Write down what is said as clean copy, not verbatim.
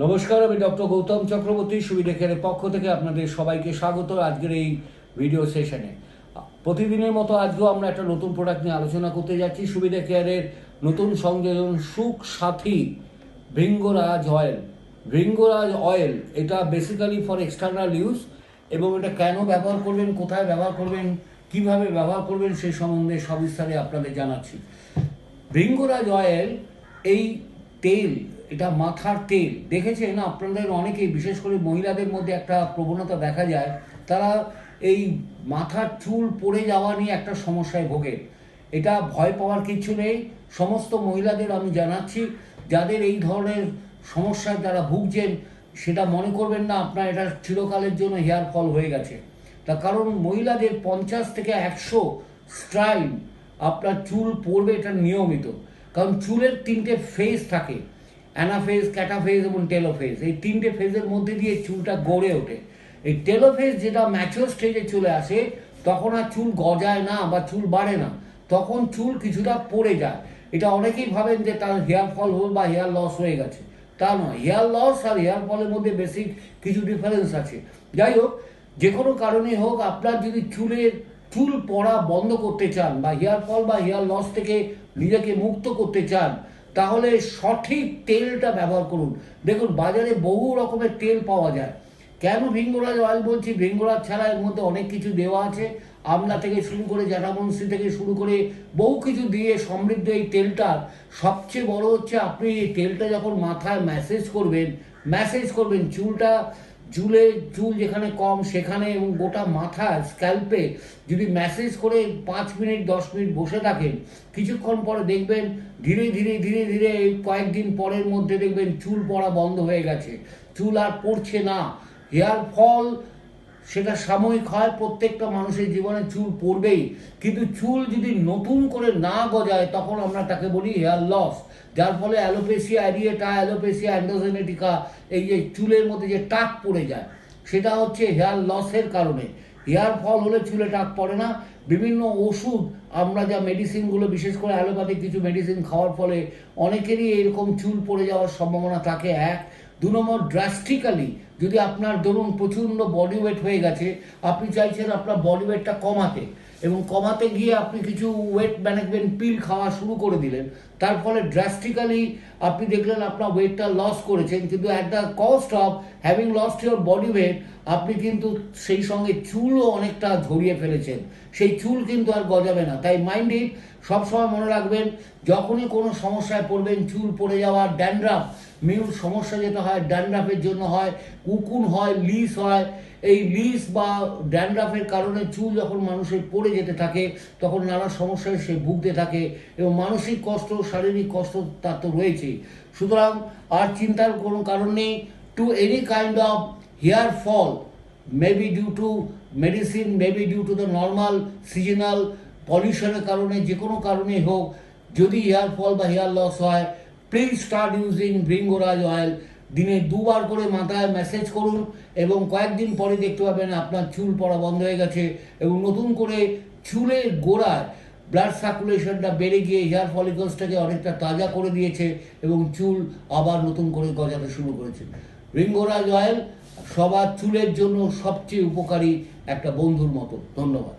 নমস্কার, আমি ডক্টর গৌতম চক্রবর্তী সুবিধা কেয়ারের পক্ষ থেকে আপনাদের সবাইকে স্বাগত আজকের এই ভিডিও সেশনে। প্রতিদিনের মতো আজকেও আমরা একটা নতুন প্রোডাক্ট নিয়ে আলোচনা করতে যাচ্ছি। সুবিধা কেয়ারের নতুন সংযোজন সুখ সাথী ভৃঙ্গরাজ অয়েল। ভৃঙ্গরাজ অয়েল এটা বেসিক্যালি ফর এক্সটার্নাল ইউজ, এবং এটা কেন ব্যবহার করবেন, কোথায় ব্যবহার করবেন, কিভাবে ব্যবহার করবেন সেই সম্বন্ধে সবিস্তারে আপনাদের জানাচ্ছি। ভৃঙ্গরাজ অয়েল এই তেল, এটা মাথার তেল। দেখেছেন আপনাদের অনেকেই, বিশেষ করে মহিলাদের মধ্যে একটা প্রবণতা দেখা যায়, তারা এই মাথার চুল পড়ে যাওয়া নিয়ে একটা সমস্যায় ভোগে। এটা ভয় পাওয়ার কিছু নেই। সমস্ত মহিলাদের আমি জানাচ্ছি, যাদের এই ধরনের সমস্যায় যারা ভুগছেন, সেটা মনে করবেন না আপনার এটা চিরকালের জন্য হেয়ার ফল হয়ে গেছে। তার কারণ মহিলাদের 50 থেকে 100 স্ট্রাইল আপনার চুল পড়বে, এটা নিয়মিত। কারণ চুলের 3টে ফেজ থাকে, অ্যানাফেজ, ক্যাটাফেজ এবং টেলোফেজ। এই 3টে ফেজের মধ্যে দিয়ে চুলটা গড়ে ওঠে। এই টেলোফেজ যেটা ম্যাচিওর স্টেজে চলে আসে, তখন আর চুল গজায় না বা চুল বাড়ে না, তখন চুল কিছুটা পড়ে যায়। এটা অনেকেই ভাবেন যে তার হেয়ার ফল হল বা হেয়ার লস হয়ে গেছে, তা নয়। হেয়ার লস আর হেয়ার ফলের মধ্যে বেসিক কিছু ডিফারেন্স আছে। যাই হোক, যে কোনো কারণে হোক, আপনার যদি চুল পড়া বন্ধ করতে চান বা হেয়ার ফল বা হেয়ার লস থেকে নিজেকে মুক্ত করতে চান, তাহলে সঠিক তেলটা ব্যবহার করুন। দেখুন, বাজারে বহু রকমের তেল পাওয়া যায়। কেন ভৃঙ্গরাজ অয়েল বলছি? ভৃঙ্গরাজ ছাড়া এর মধ্যে অনেক কিছু দেওয়া আছে। আমলা থেকে শুরু করে, জ্যাঠামনসি থেকে শুরু করে বহু কিছু দিয়ে সমৃদ্ধ এই তেলটার সবচেয়ে বড় হচ্ছে, আপনি এই তেলটা যখন মাথায় ম্যাসেজ করবেন চুল যেখানে কম সেখানে এবং গোটা মাথায় স্ক্যাল্পে যদি ম্যাসেজ করে 5 মিনিট 10 মিনিট বসে থাকেন, কিছুক্ষণ পরে দেখবেন ধীরে ধীরে ধীরে ধীরে কয়েকদিন পরের মধ্যে দেখবেন চুল পড়া বন্ধ হয়ে গেছে, চুল আর পড়ছে না। হেয়ার ফল সেটা সাময়িক হয়, প্রত্যেকটা মানুষের জীবনে চুল পড়বেই, কিন্তু চুল যদি নতুন করে না গজায় তখন আমরা তাকে বলি হেয়ার লস। যার ফলে অ্যালোপেসিয়া অ্যারিয়েটা, অ্যালোপেসিয়া অ্যান্ডোজেনেটিকা, এই যে চুলের মধ্যে যে টাক পড়ে যায়, সেটা হচ্ছে হেয়ার লসের কারণে। হেয়ার ফল হলে চুলে টাক পড়ে না। বিভিন্ন ওষুধ, আমরা যা মেডিসিনগুলো, বিশেষ করে অ্যালোপ্যাথিক কিছু মেডিসিন খাওয়ার ফলে অনেকেরই এরকম চুল পড়ে যাওয়ার সম্ভাবনা থাকে। 2 নম্বর, ড্রাস্টিক্যালি যদি আপনার ধরুন প্রচণ্ড বডি ওয়েট হয়ে গেছে, আপনি চাইছেন আপনার বডি ওয়েটটা কমাতে, এবং কমাতে গিয়ে আপনি কিছু ওয়েট ম্যানেজমেন্ট পিল খাওয়া শুরু করে দিলেন, তার ফলে ড্রাস্টিক্যালি আপনি দেখলেন আপনার ওয়েটটা লস করেছেন, কিন্তু at the cost of having lost your body weight, আপনি কিন্তু সেই সঙ্গে চুলও অনেকটা ঝরিয়ে ফেলেছেন। সেই চুল কিন্তু আর গজাবে না। তাই মাইন্ড ইট, সবসময় মনে রাখবেন, যখনই কোনো সমস্যায় পড়বেন, চুল পড়ে যাওয়া, ড্যান্ড্রাফ, মিউট সমস্যা যেটা হয় ড্যান্ড্রাফের জন্য হয়, উকুন হয়, লিস হয়। এই লিস বা ড্যান্ড্রাফের কারণে চুল যখন মানুষের পড়ে যেতে থাকে, তখন নানা সমস্যায় সে ভুগতে থাকে, এবং মানসিক কষ্ট, শারীরিক কষ্ট তার তো রয়েছেই। সুতরাং আর চিন্তার কোনো কারণ নেই। To any kind of hair fall, maybe due to medicine, maybe due to the normal seasonal পলিউশনের কারণে, যে কোনো কারণে হোক, যদি হেয়ার ফল বা হেয়ার লস হয়, please start using bhringraj oil. দিনে 2 বার করে মাথায় ম্যাসেজ করুন, এবং কয়েকদিন পরে দেখতে পাবেন আপনার চুল পড়া বন্ধ হয়ে গেছে, এবং নতুন করে চুলের গোড়ায় ব্লাড সার্কুলেশনটা বেড়ে গিয়ে হেয়ার ফলিকলসটাকে অনেকটা তাজা করে দিয়েছে, এবং চুল আবার নতুন করে গজাতে শুরু করেছে। ভৃঙ্গরাজ অয়েল সবার চুলের জন্য সবচেয়ে উপকারী একটা বন্ধুর মতো। ধন্যবাদ।